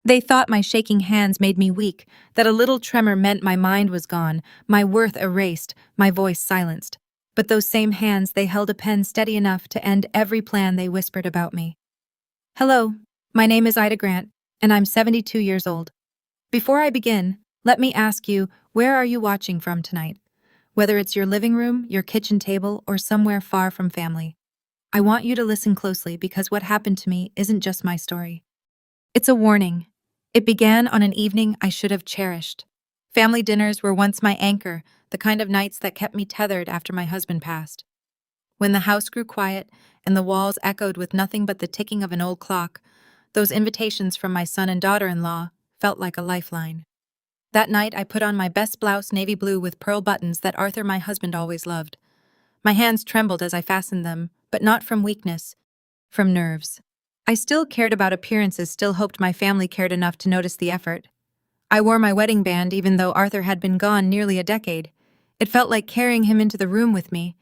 They thought my shaking hands made me weak, that a little tremor meant my mind was gone, my worth erased, my voice silenced. But those same hands, they held a pen steady enough to end every plan they whispered about me. Hello, my name is Ida Grant, and I'm 72 years old. Before I begin, let me ask you, where are you watching from tonight? Whether it's your living room, your kitchen table, or somewhere far from family. I want you to listen closely because what happened to me isn't just my story. It's a warning. It began on an evening I should have cherished. Family dinners were once my anchor, the kind of nights that kept me tethered after my husband passed. When the house grew quiet and the walls echoed with nothing but the ticking of an old clock, those invitations from my son and daughter-in-law felt like a lifeline. That night I put on my best blouse, navy blue with pearl buttons that Arthur, my husband, always loved. My hands trembled as I fastened them, but not from weakness, from nerves. I still cared about appearances, still hoped my family cared enough to notice the effort. I wore my wedding band even though Arthur had been gone nearly a decade. It felt like carrying him into the room with me.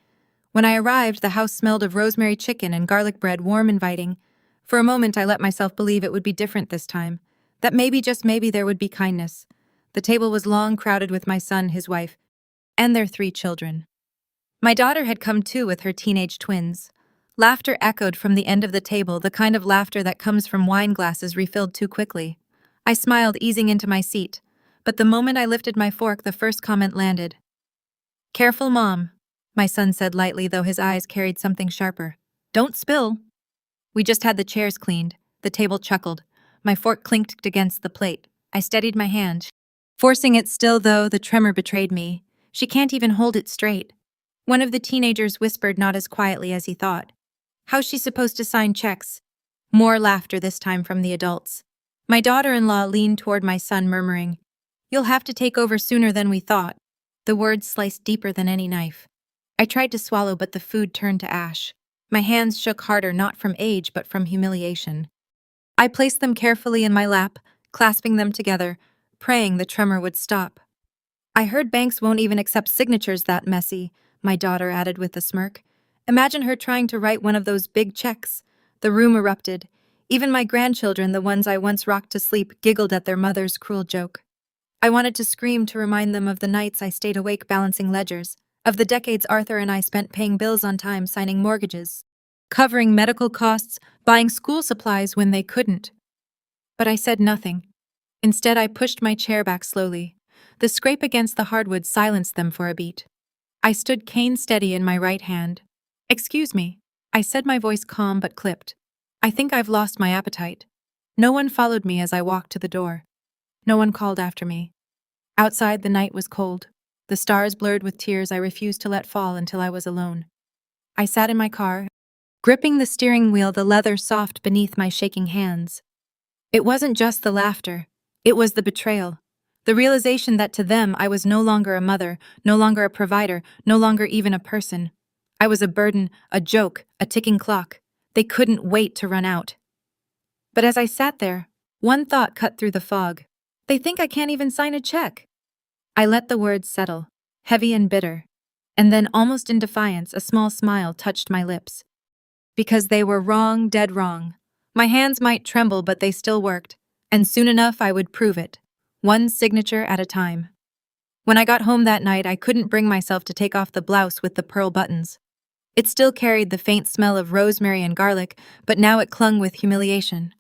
When I arrived, the house smelled of rosemary chicken and garlic bread, warm, inviting. For a moment, I let myself believe it would be different this time, that maybe, just maybe, there would be kindness. The table was long, crowded with my son, his wife, and their 3 children. My daughter had come too with her teenage twins. Laughter echoed from the end of the table, the kind of laughter that comes from wine glasses refilled too quickly. I smiled, easing into my seat, but the moment I lifted my fork, the first comment landed. Careful, Mom, my son said lightly, though his eyes carried something sharper. Don't spill. We just had the chairs cleaned. The table chuckled. My fork clinked against the plate. I steadied my hand, forcing it still, though the tremor betrayed me. She can't even hold it straight. One of the teenagers whispered, not as quietly as he thought. How's she supposed to sign checks? More laughter, this time from the adults. My daughter-in-law leaned toward my son, murmuring, You'll have to take over sooner than we thought. The words sliced deeper than any knife. I tried to swallow, but the food turned to ash. My hands shook harder, not from age, but from humiliation. I placed them carefully in my lap, clasping them together, praying the tremor would stop. I heard banks won't even accept signatures that messy, my daughter added with a smirk. Imagine her trying to write one of those big checks. The room erupted. Even my grandchildren, the ones I once rocked to sleep, giggled at their mother's cruel joke. I wanted to scream, to remind them of the nights I stayed awake balancing ledgers, of the decades Arthur and I spent paying bills on time, signing mortgages, covering medical costs, buying school supplies when they couldn't. But I said nothing. Instead, I pushed my chair back slowly. The scrape against the hardwood silenced them for a beat. I stood cane steady in my right hand. Excuse me, I said, my voice calm but clipped. I think I've lost my appetite. No one followed me as I walked to the door. No one called after me. Outside, the night was cold. The stars blurred with tears I refused to let fall until I was alone. I sat in my car, gripping the steering wheel, the leather soft beneath my shaking hands. It wasn't just the laughter. It was the betrayal. The realization that to them I was no longer a mother, no longer a provider, no longer even a person. I was a burden, a joke, a ticking clock. They couldn't wait to run out. But as I sat there, one thought cut through the fog. They think I can't even sign a check. I let the words settle, heavy and bitter. And then, almost in defiance, a small smile touched my lips. Because they were wrong, dead wrong. My hands might tremble, but they still worked. And soon enough I would prove it, one signature at a time. When I got home that night, I couldn't bring myself to take off the blouse with the pearl buttons. It still carried the faint smell of rosemary and garlic, but now it clung with humiliation.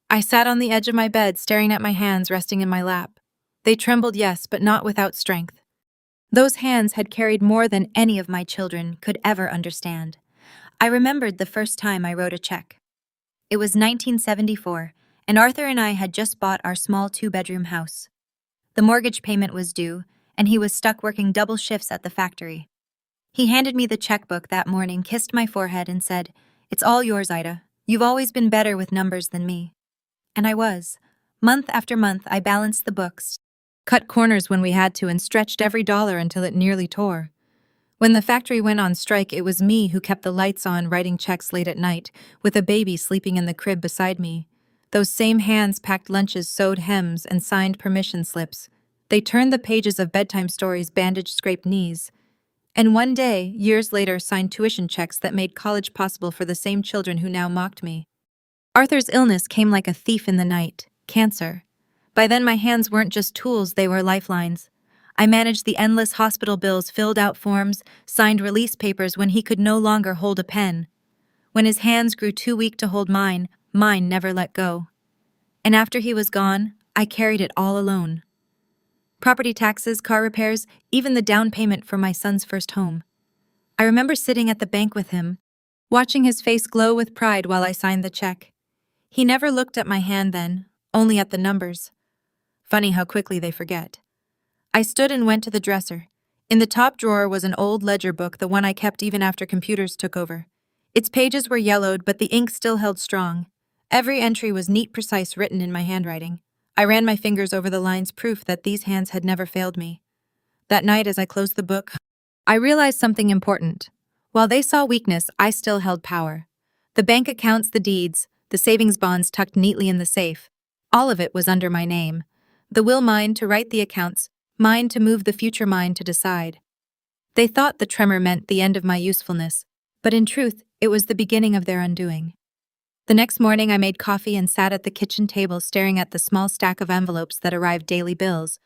I sat on the edge of my bed, staring at my hands resting in my lap. They trembled, yes, but not without strength. Those hands had carried more than any of my children could ever understand. I remembered the first time I wrote a check. It was 1974, and Arthur and I had just bought our small 2-bedroom house. The mortgage payment was due, and he was stuck working double shifts at the factory. He handed me the checkbook that morning, kissed my forehead, and said, It's all yours, Ida. You've always been better with numbers than me. And I was. Month after month, I balanced the books, cut corners when we had to, and stretched every dollar until it nearly tore. When the factory went on strike, it was me who kept the lights on, writing checks late at night, with a baby sleeping in the crib beside me. Those same hands packed lunches, sewed hems, and signed permission slips. They turned the pages of bedtime stories, bandaged scraped knees. And one day, years later, signed tuition checks that made college possible for the same children who now mocked me. Arthur's illness came like a thief in the night, cancer. By then, my hands weren't just tools, they were lifelines. I managed the endless hospital bills, filled out forms, signed release papers when he could no longer hold a pen. When his hands grew too weak to hold mine, mine never let go. And after he was gone, I carried it all alone. Property taxes, car repairs, even the down payment for my son's first home. I remember sitting at the bank with him, watching his face glow with pride while I signed the check. He never looked at my hand then, only at the numbers. Funny how quickly they forget. I stood and went to the dresser. In the top drawer was an old ledger book, the one I kept even after computers took over. Its pages were yellowed, but the ink still held strong. Every entry was neat, precise, written in my handwriting. I ran my fingers over the lines, proof that these hands had never failed me. That night, as I closed the book, I realized something important. While they saw weakness, I still held power. The bank accounts, the deeds, the savings bonds tucked neatly in the safe, all of it was under my name. The will mine to write the accounts, mine to move, the future mine to decide. They thought the tremor meant the end of my usefulness, but in truth, it was the beginning of their undoing. The next morning, I made coffee and sat at the kitchen table staring at the small stack of envelopes that arrived, daily bills,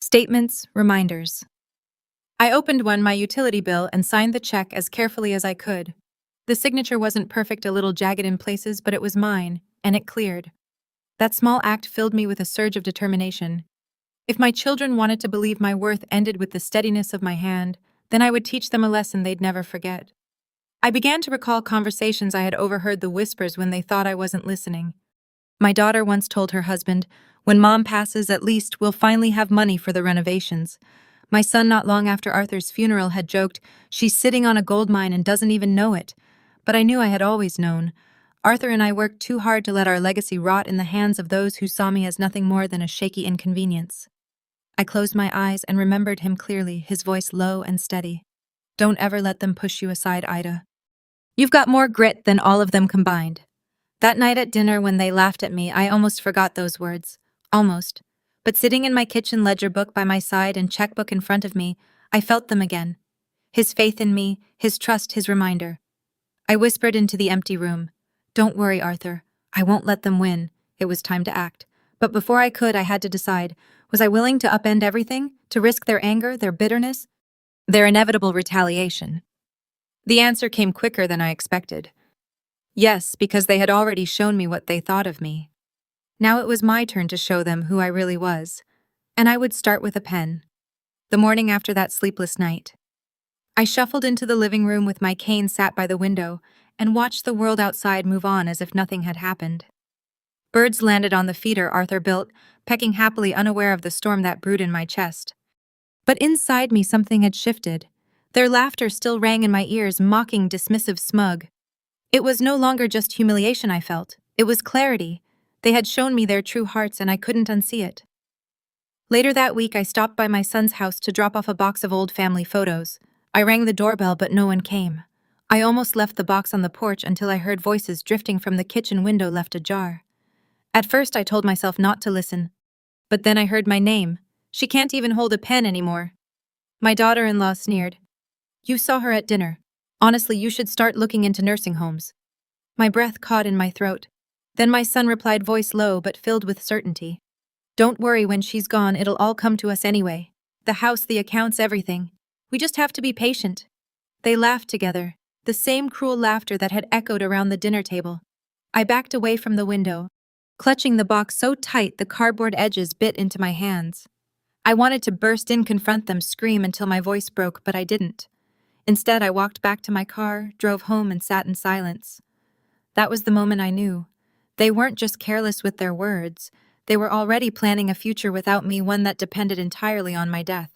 statements, reminders. I opened one, my utility bill, and signed the check as carefully as I could. The signature wasn't perfect, a little jagged in places, but it was mine, and it cleared. That small act filled me with a surge of determination. If my children wanted to believe my worth ended with the steadiness of my hand, then I would teach them a lesson they'd never forget. I began to recall conversations I had overheard, the whispers when they thought I wasn't listening. My daughter once told her husband, "When Mom passes, at least we'll finally have money for the renovations." My son, not long after Arthur's funeral, had joked, "She's sitting on a gold mine and doesn't even know it." But I knew I had always known. Arthur and I worked too hard to let our legacy rot in the hands of those who saw me as nothing more than a shaky inconvenience. I closed my eyes and remembered him clearly, his voice low and steady. "Don't ever let them push you aside, Ida. You've got more grit than all of them combined." That night at dinner, when they laughed at me, I almost forgot those words. Almost. But sitting in my kitchen, ledger book by my side and checkbook in front of me, I felt them again. His faith in me, his trust, his reminder. I whispered into the empty room, "Don't worry, Arthur. I won't let them win." It was time to act. But before I could, I had to decide. Was I willing to upend everything? To risk their anger, their bitterness, their inevitable retaliation? The answer came quicker than I expected. Yes, because they had already shown me what they thought of me. Now it was my turn to show them who I really was. And I would start with a pen. The morning after that sleepless night, I shuffled into the living room with my cane, sat by the window, and watched the world outside move on as if nothing had happened. Birds landed on the feeder Arthur built, pecking happily, unaware of the storm that brewed in my chest. But inside me something had shifted. Their laughter still rang in my ears, mocking, dismissive, smug. It was no longer just humiliation I felt. It was clarity. They had shown me their true hearts, and I couldn't unsee it. Later that week, I stopped by my son's house to drop off a box of old family photos. I rang the doorbell, but no one came. I almost left the box on the porch until I heard voices drifting from the kitchen window, left ajar. At first, I told myself not to listen. But then I heard my name. "She can't even hold a pen anymore." My daughter-in-law sneered. "You saw her at dinner. Honestly, you should start looking into nursing homes." My breath caught in my throat. Then my son replied, voice low but filled with certainty. "Don't worry, when she's gone, it'll all come to us anyway. The house, the accounts, everything. We just have to be patient." They laughed together, the same cruel laughter that had echoed around the dinner table. I backed away from the window, clutching the box so tight the cardboard edges bit into my hands. I wanted to burst in, confront them, scream until my voice broke, but I didn't. Instead, I walked back to my car, drove home, and sat in silence. That was the moment I knew. They weren't just careless with their words. They were already planning a future without me, one that depended entirely on my death.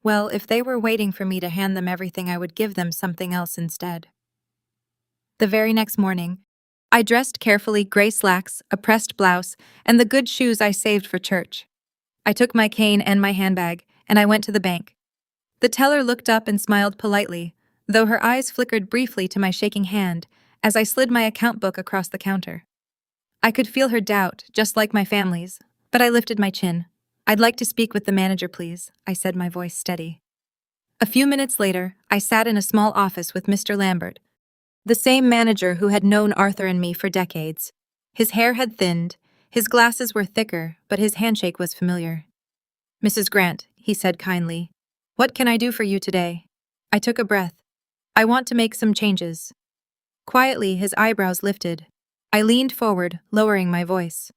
Well, if they were waiting for me to hand them everything, I would give them something else instead. The very next morning, I dressed carefully, gray slacks, a pressed blouse, and the good shoes I saved for church. I took my cane and my handbag, and I went to the bank. The teller looked up and smiled politely, though her eyes flickered briefly to my shaking hand as I slid my account book across the counter. I could feel her doubt, just like my family's, but I lifted my chin. "I'd like to speak with the manager, please," I said, my voice steady. A few minutes later, I sat in a small office with Mr. Lambert, the same manager who had known Arthur and me for decades. His hair had thinned, His glasses were thicker, but his handshake was familiar. "Mrs. Grant," he said kindly, "what can I do for you today?" I took a breath. "I want to make some changes." Quietly, his eyebrows lifted. I leaned forward, lowering my voice.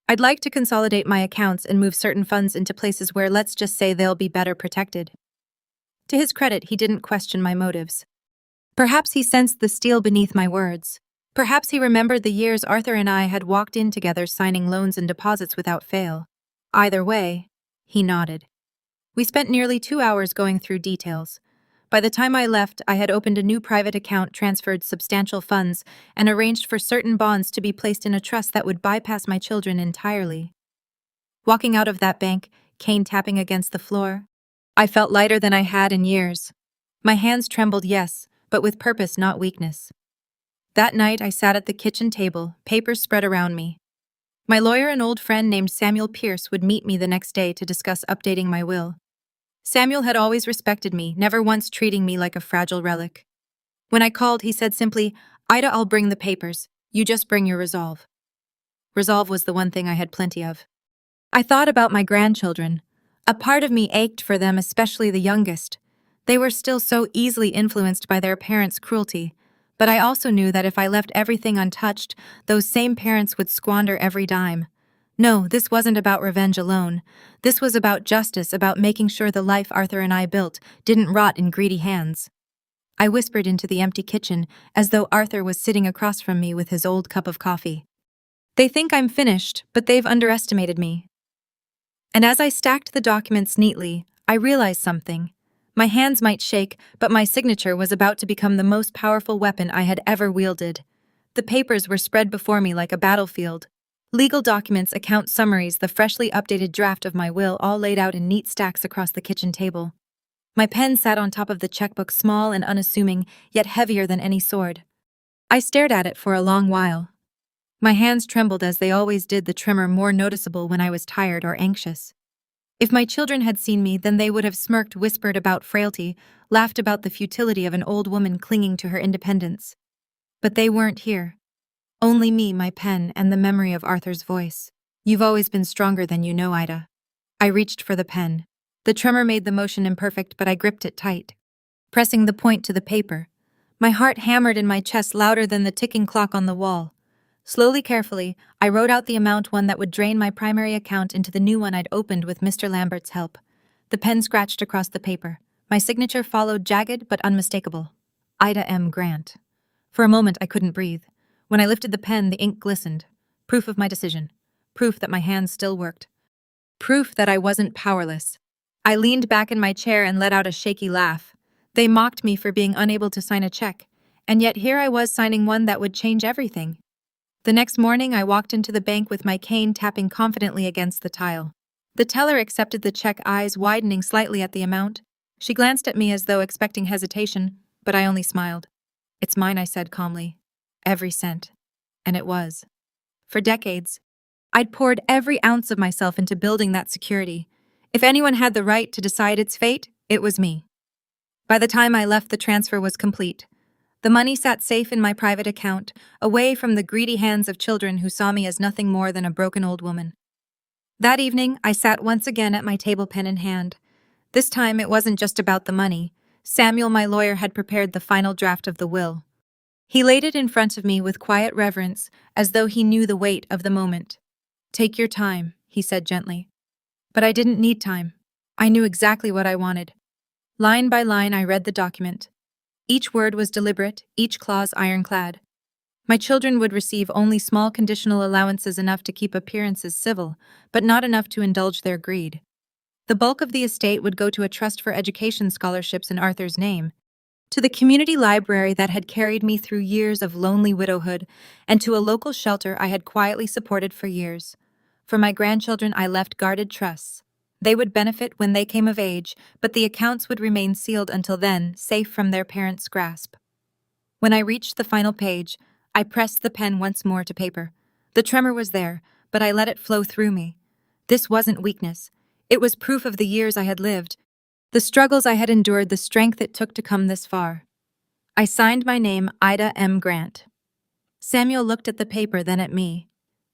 "I'd like to consolidate my accounts and move certain funds into places where, let's just say, they'll be better protected." To his credit, he didn't question my motives. Perhaps he sensed the steel beneath my words. Perhaps he remembered the years Arthur and I had walked in together signing loans and deposits without fail. Either way, he nodded. We spent nearly 2 hours going through details. By the time I left, I had opened a new private account, transferred substantial funds, and arranged for certain bonds to be placed in a trust that would bypass my children entirely. Walking out of that bank, cane tapping against the floor, I felt lighter than I had in years. My hands trembled, yes, but with purpose, not weakness. That night, I sat at the kitchen table, papers spread around me. My lawyer, an old friend named Samuel Pierce, would meet me the next day to discuss updating my will. Samuel had always respected me, never once treating me like a fragile relic. When I called, he said simply, "Ida, I'll bring the papers. You just bring your resolve." Resolve was the one thing I had plenty of. I thought about my grandchildren. A part of me ached for them, especially the youngest. They were still so easily influenced by their parents' cruelty, but I also knew that if I left everything untouched, those same parents would squander every dime. No, this wasn't about revenge alone. This was about justice, about making sure the life Arthur and I built didn't rot in greedy hands. I whispered into the empty kitchen, as though Arthur was sitting across from me with his old cup of coffee. "They think I'm finished, but they've underestimated me." And as I stacked the documents neatly, I realized something. My hands might shake, but my signature was about to become the most powerful weapon I had ever wielded. The papers were spread before me like a battlefield. Legal documents, account summaries, the freshly updated draft of my will, all laid out in neat stacks across the kitchen table. My pen sat on top of the checkbook, small and unassuming, yet heavier than any sword. I stared at it for a long while. My hands trembled, as they always did, the tremor more noticeable when I was tired or anxious. If my children had seen me, then they would have smirked, whispered about frailty, laughed about the futility of an old woman clinging to her independence. But they weren't here. Only me, my pen, and the memory of Arthur's voice. "You've always been stronger than you know, Ida." I reached for the pen. The tremor made the motion imperfect, but I gripped it tight, pressing the point to the paper. My heart hammered in my chest louder than the ticking clock on the wall. Slowly, carefully, I wrote out the amount, one that would drain my primary account into the new one I'd opened with Mr. Lambert's help. The pen scratched across the paper. My signature followed, jagged but unmistakable. Ida M. Grant. For a moment, I couldn't breathe. When I lifted the pen, the ink glistened. Proof of my decision. Proof that my hands still worked. Proof that I wasn't powerless. I leaned back in my chair and let out a shaky laugh. They mocked me for being unable to sign a check, and yet here I was signing one that would change everything. The next morning, I walked into the bank with my cane tapping confidently against the tile. The teller accepted the check, eyes widening slightly at the amount. She glanced at me as though expecting hesitation, but I only smiled. "It's mine," I said calmly. "Every cent." And it was. For decades, I'd poured every ounce of myself into building that security. If anyone had the right to decide its fate, it was me. By the time I left, the transfer was complete. The money sat safe in my private account, away from the greedy hands of children who saw me as nothing more than a broken old woman. That evening, I sat once again at my table, pen in hand. This time, it wasn't just about the money. Samuel, my lawyer, had prepared the final draft of the will. He laid it in front of me with quiet reverence, as though he knew the weight of the moment. "Take your time," he said gently. But I didn't need time. I knew exactly what I wanted. Line by line, I read the document. Each word was deliberate, each clause ironclad. My children would receive only small conditional allowances, enough to keep appearances civil, but not enough to indulge their greed. The bulk of the estate would go to a trust for education scholarships in Arthur's name, to the community library that had carried me through years of lonely widowhood, and to a local shelter I had quietly supported for years. For my grandchildren, I left guarded trusts. They would benefit when they came of age, but the accounts would remain sealed until then, safe from their parents' grasp. When I reached the final page, I pressed the pen once more to paper. The tremor was there, but I let it flow through me. This wasn't weakness. It was proof of the years I had lived, the struggles I had endured, the strength it took to come this far. I signed my name, Ida M. Grant. Samuel looked at the paper, then at me.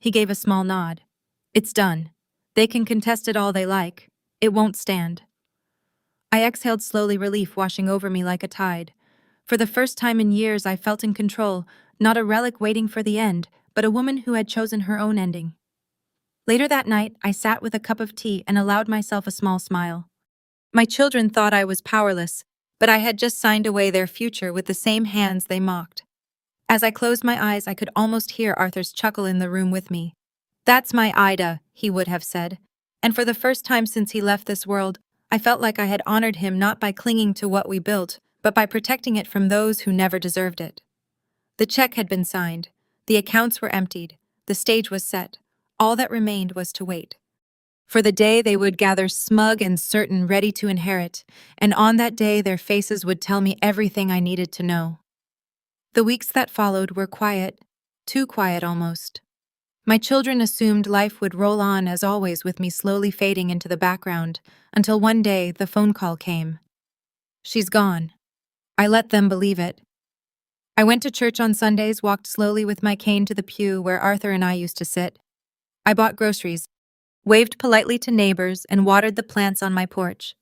He gave a small nod. It's done. They can contest it all they like. It won't stand. I exhaled slowly, relief washing over me like a tide. For the first time in years, I felt in control, not a relic waiting for the end, but a woman who had chosen her own ending. Later that night, I sat with a cup of tea and allowed myself a small smile. My children thought I was powerless, but I had just signed away their future with the same hands they mocked. As I closed my eyes, I could almost hear Arthur's chuckle in the room with me. "That's my Ida," he would have said. And for the first time since he left this world, I felt like I had honored him not by clinging to what we built, but by protecting it from those who never deserved it. The check had been signed. The accounts were emptied. The stage was set. All that remained was to wait. For the day they would gather smug and certain, ready to inherit, and on that day their faces would tell me everything I needed to know. The weeks that followed were quiet, too quiet almost. My children assumed life would roll on as always, with me slowly fading into the background, until one day the phone call came. "She's gone." I let them believe it. I went to church on Sundays, walked slowly with my cane to the pew where Arthur and I used to sit. I bought groceries, waved politely to neighbors, and watered the plants on my porch.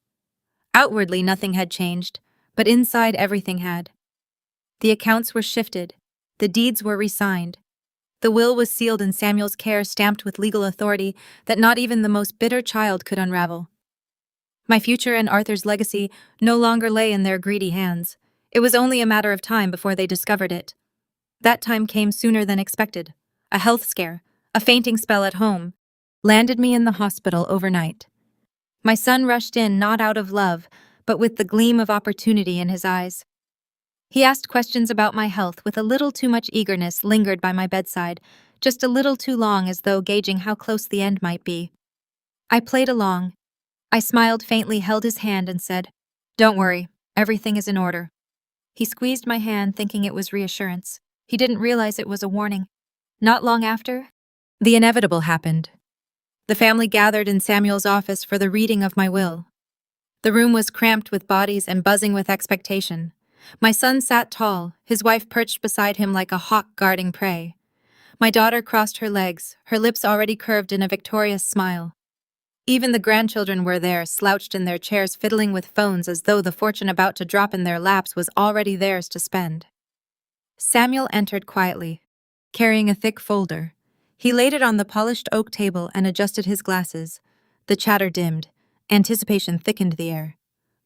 Outwardly, nothing had changed, but inside everything had. The accounts were shifted. The deeds were re-signed. The will was sealed in Samuel's care, stamped with legal authority that not even the most bitter child could unravel. My future and Arthur's legacy no longer lay in their greedy hands. It was only a matter of time before they discovered it. That time came sooner than expected. A health scare, a fainting spell at home, landed me in the hospital overnight. My son rushed in, not out of love, but with the gleam of opportunity in his eyes. He asked questions about my health with a little too much eagerness, lingered by my bedside, just a little too long, as though gauging how close the end might be. I played along. I smiled faintly, held his hand, and said, "Don't worry, everything is in order." He squeezed my hand, thinking it was reassurance. He didn't realize it was a warning. Not long after, the inevitable happened. The family gathered in Samuel's office for the reading of my will. The room was cramped with bodies and buzzing with expectation. My son sat tall, his wife perched beside him like a hawk guarding prey. My daughter crossed her legs, her lips already curved in a victorious smile. Even the grandchildren were there, slouched in their chairs, fiddling with phones as though the fortune about to drop in their laps was already theirs to spend. Samuel entered quietly, carrying a thick folder. He laid it on the polished oak table and adjusted his glasses. The chatter dimmed. Anticipation thickened the air.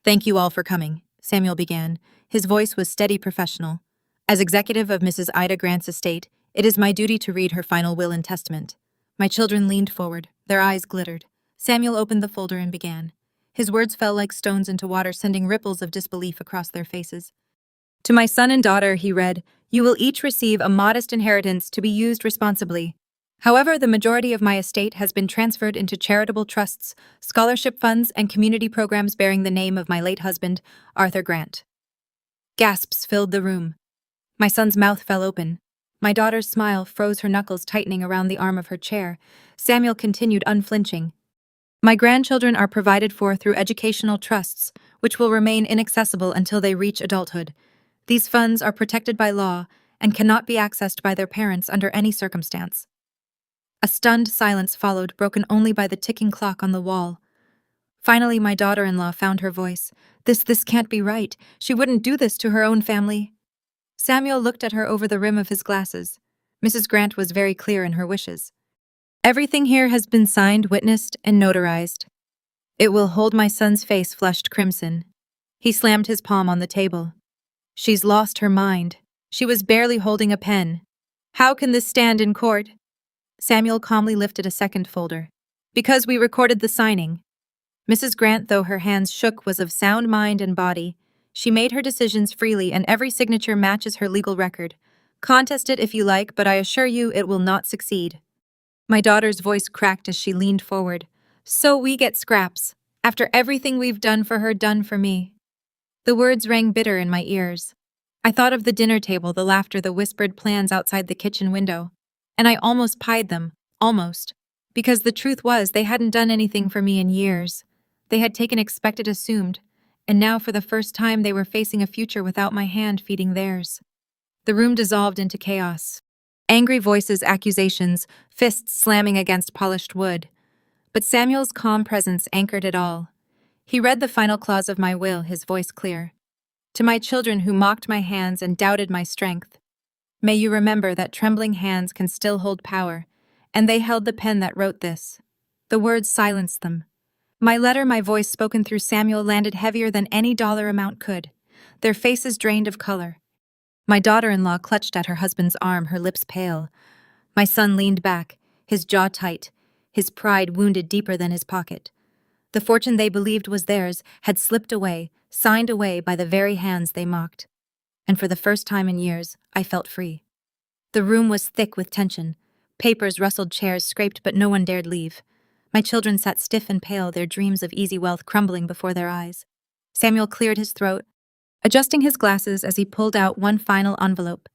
"Thank you all for coming," Samuel began. His voice was steady, professional. "As executive of Mrs. Ida Grant's estate, it is my duty to read her final will and testament." My children leaned forward. Their eyes glittered. Samuel opened the folder and began. His words fell like stones into water, sending ripples of disbelief across their faces. "To my son and daughter," he read, "you will each receive a modest inheritance to be used responsibly. However, the majority of my estate has been transferred into charitable trusts, scholarship funds, and community programs bearing the name of my late husband, Arthur Grant." Gasps filled the room. My son's mouth fell open. My daughter's smile froze, her knuckles tightening around the arm of her chair. Samuel continued, unflinching. "My grandchildren are provided for through educational trusts, which will remain inaccessible until they reach adulthood. These funds are protected by law and cannot be accessed by their parents under any circumstance." A stunned silence followed, broken only by the ticking clock on the wall. Finally, my daughter-in-law found her voice. This can't be right. She wouldn't do this to her own family." Samuel looked at her over the rim of his glasses. Mrs. Grant was very clear in her wishes. "Everything here has been signed, witnessed, and notarized." It will hold. My son's face flushed crimson. He slammed his palm on the table. "She's lost her mind. She was barely holding a pen. How can this stand in court?" Samuel calmly lifted a second folder. "Because we recorded the signing." Mrs. Grant, though her hands shook, was of sound mind and body. She made her decisions freely, and every signature matches her legal record. "Contest it if you like, but I assure you it will not succeed." My daughter's voice cracked as she leaned forward. "So we get scraps, after everything we've done for her, done for me." The words rang bitter in my ears. I thought of the dinner table, the laughter, the whispered plans outside the kitchen window. And I almost pied them, almost. Because the truth was, they hadn't done anything for me in years. They had taken expected, assumed, and now for the first time they were facing a future without my hand feeding theirs. The room dissolved into chaos. Angry voices, accusations, fists slamming against polished wood. But Samuel's calm presence anchored it all. He read the final clause of my will, his voice clear. To my children who mocked my hands and doubted my strength, may you remember that trembling hands can still hold power, and they held the pen that wrote this. The words silenced them. My letter, my voice spoken through Samuel, landed heavier than any dollar amount could. Their faces drained of color. My daughter-in-law clutched at her husband's arm, her lips pale. My son leaned back, his jaw tight, his pride wounded deeper than his pocket. The fortune they believed was theirs had slipped away, signed away by the very hands they mocked. And for the first time in years, I felt free. The room was thick with tension. Papers rustled, chairs scraped, but no one dared leave. My children sat stiff and pale, their dreams of easy wealth crumbling before their eyes. Samuel cleared his throat, adjusting his glasses as he pulled out one final envelope.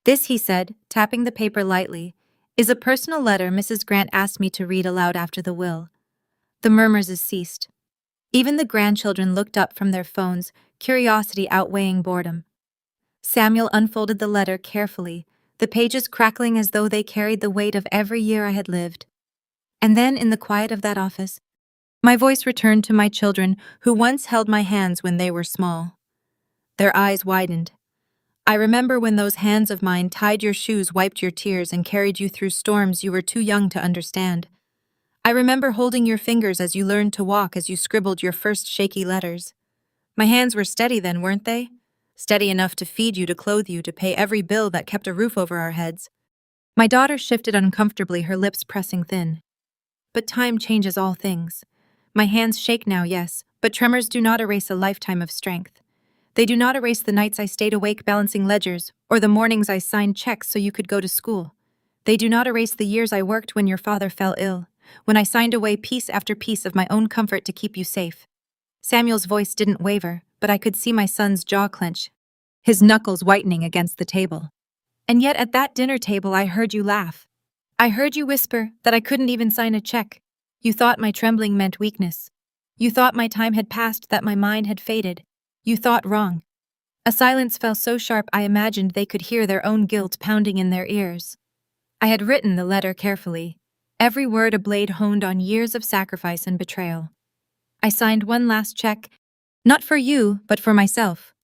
This, he said, tapping the paper lightly, is a personal letter Mrs. Grant asked me to read aloud after the will. The murmurs ceased. Even the grandchildren looked up from their phones, curiosity outweighing boredom. Samuel unfolded the letter carefully, the pages crackling as though they carried the weight of every year I had lived. And then, in the quiet of that office, my voice returned to my children who once held my hands when they were small. Their eyes widened. I remember when those hands of mine tied your shoes, wiped your tears, and carried you through storms you were too young to understand. I remember holding your fingers as you learned to walk, as you scribbled your first shaky letters. My hands were steady then, weren't they? Steady enough to feed you, to clothe you, to pay every bill that kept a roof over our heads. My daughter shifted uncomfortably, her lips pressing thin. But time changes all things. My hands shake now, yes, but tremors do not erase a lifetime of strength. They do not erase the nights I stayed awake balancing ledgers, or the mornings I signed checks so you could go to school. They do not erase the years I worked when your father fell ill, when I signed away piece after piece of my own comfort to keep you safe. Samuel's voice didn't waver, but I could see my son's jaw clench, his knuckles whitening against the table. And yet at that dinner table I heard you laugh. I heard you whisper that I couldn't even sign a check. You thought my trembling meant weakness. You thought my time had passed, that my mind had faded. You thought wrong. A silence fell so sharp I imagined they could hear their own guilt pounding in their ears. I had written the letter carefully, every word a blade honed on years of sacrifice and betrayal. I signed one last check, not for you, but for myself.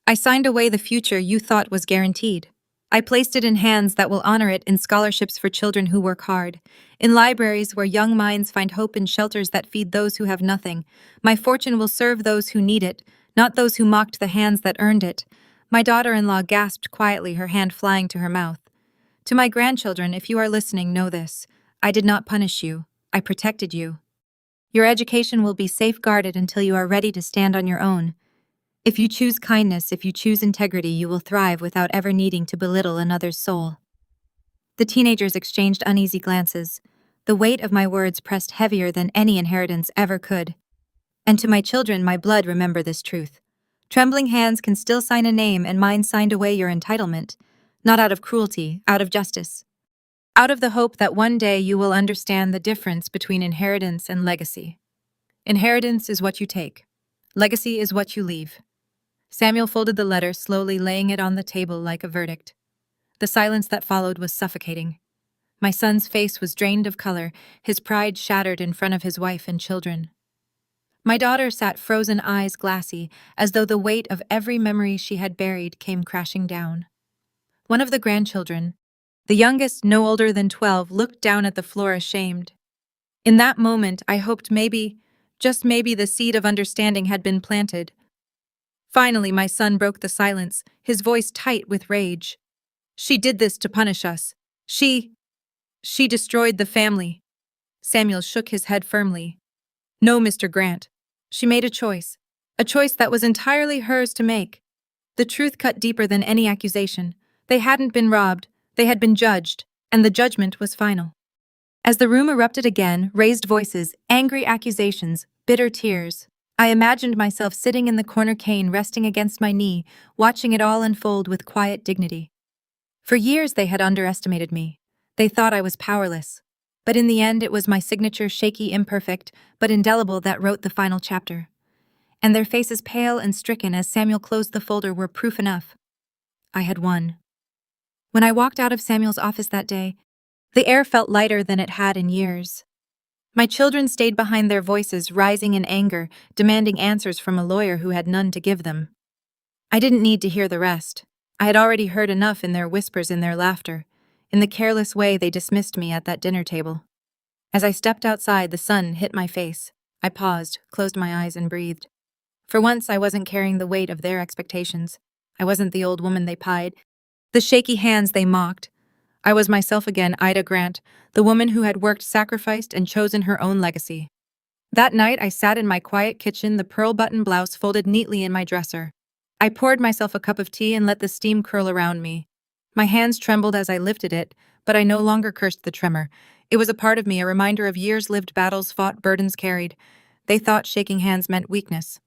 I signed away the future you thought was guaranteed. I placed it in hands that will honor it, in scholarships for children who work hard, in libraries where young minds find hope, in shelters that feed those who have nothing. My fortune will serve those who need it, not those who mocked the hands that earned it. My daughter-in-law gasped quietly, her hand flying to her mouth. To my grandchildren, if you are listening, know this. I did not punish you. I protected you. Your education will be safeguarded until you are ready to stand on your own. If you choose kindness, if you choose integrity, you will thrive without ever needing to belittle another's soul. The teenagers exchanged uneasy glances. The weight of my words pressed heavier than any inheritance ever could. And to my children, my blood, remember this truth. Trembling hands can still sign a name, and mine signed away your entitlement, not out of cruelty, out of justice. Out of the hope that one day you will understand the difference between inheritance and legacy. Inheritance is what you take. Legacy is what you leave. Samuel folded the letter, slowly laying it on the table like a verdict. The silence that followed was suffocating. My son's face was drained of color, his pride shattered in front of his wife and children. My daughter sat frozen, eyes glassy, as though the weight of every memory she had buried came crashing down. One of the grandchildren, the youngest no older than 12, looked down at the floor ashamed. In that moment, I hoped maybe, just maybe, the seed of understanding had been planted. Finally, my son broke the silence, his voice tight with rage. She did this to punish us. She destroyed the family. Samuel shook his head firmly. No, Mr. Grant. She made a choice that was entirely hers to make. The truth cut deeper than any accusation. They hadn't been robbed, they had been judged, and the judgment was final. As the room erupted again, raised voices, angry accusations, bitter tears, I imagined myself sitting in the corner, cane resting against my knee, watching it all unfold with quiet dignity. For years they had underestimated me. They thought I was powerless. But in the end, it was my signature, shaky, imperfect, but indelible, that wrote the final chapter. And their faces, pale and stricken as Samuel closed the folder, were proof enough. I had won. When I walked out of Samuel's office that day, the air felt lighter than it had in years. My children stayed behind, their voices rising in anger, demanding answers from a lawyer who had none to give them. I didn't need to hear the rest. I had already heard enough in their whispers, in their laughter, in the careless way they dismissed me at that dinner table. As I stepped outside, the sun hit my face. I paused, closed my eyes, and breathed. For once, I wasn't carrying the weight of their expectations. I wasn't the old woman they pied, the shaky hands they mocked. I was myself again, Ida Grant, the woman who had worked, sacrificed, and chosen her own legacy. That night, I sat in my quiet kitchen, the pearl-button blouse folded neatly in my dresser. I poured myself a cup of tea and let the steam curl around me. My hands trembled as I lifted it, but I no longer cursed the tremor. It was a part of me, a reminder of years lived, battles fought, burdens carried. They thought shaking hands meant weakness.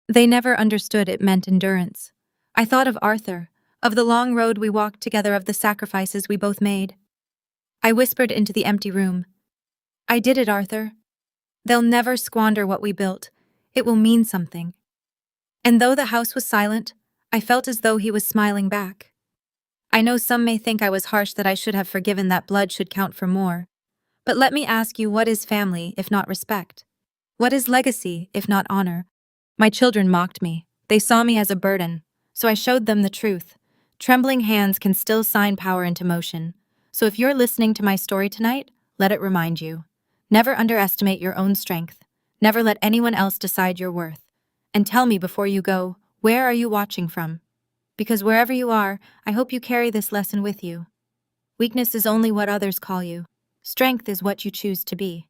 They never understood it meant endurance. I thought of Arthur, of the long road we walked together, of the sacrifices we both made. I whispered into the empty room. I did it, Arthur. They'll never squander what we built. It will mean something. And though the house was silent, I felt as though he was smiling back. I know some may think I was harsh, that I should have forgiven, that blood should count for more. But let me ask you, what is family if not respect? What is legacy if not honor? My children mocked me. They saw me as a burden, so I showed them the truth. Trembling hands can still sign power into motion. So if you're listening to my story tonight, let it remind you. Never underestimate your own strength. Never let anyone else decide your worth. And tell me before you go, where are you watching from? Because wherever you are, I hope you carry this lesson with you. Weakness is only what others call you. Strength is what you choose to be.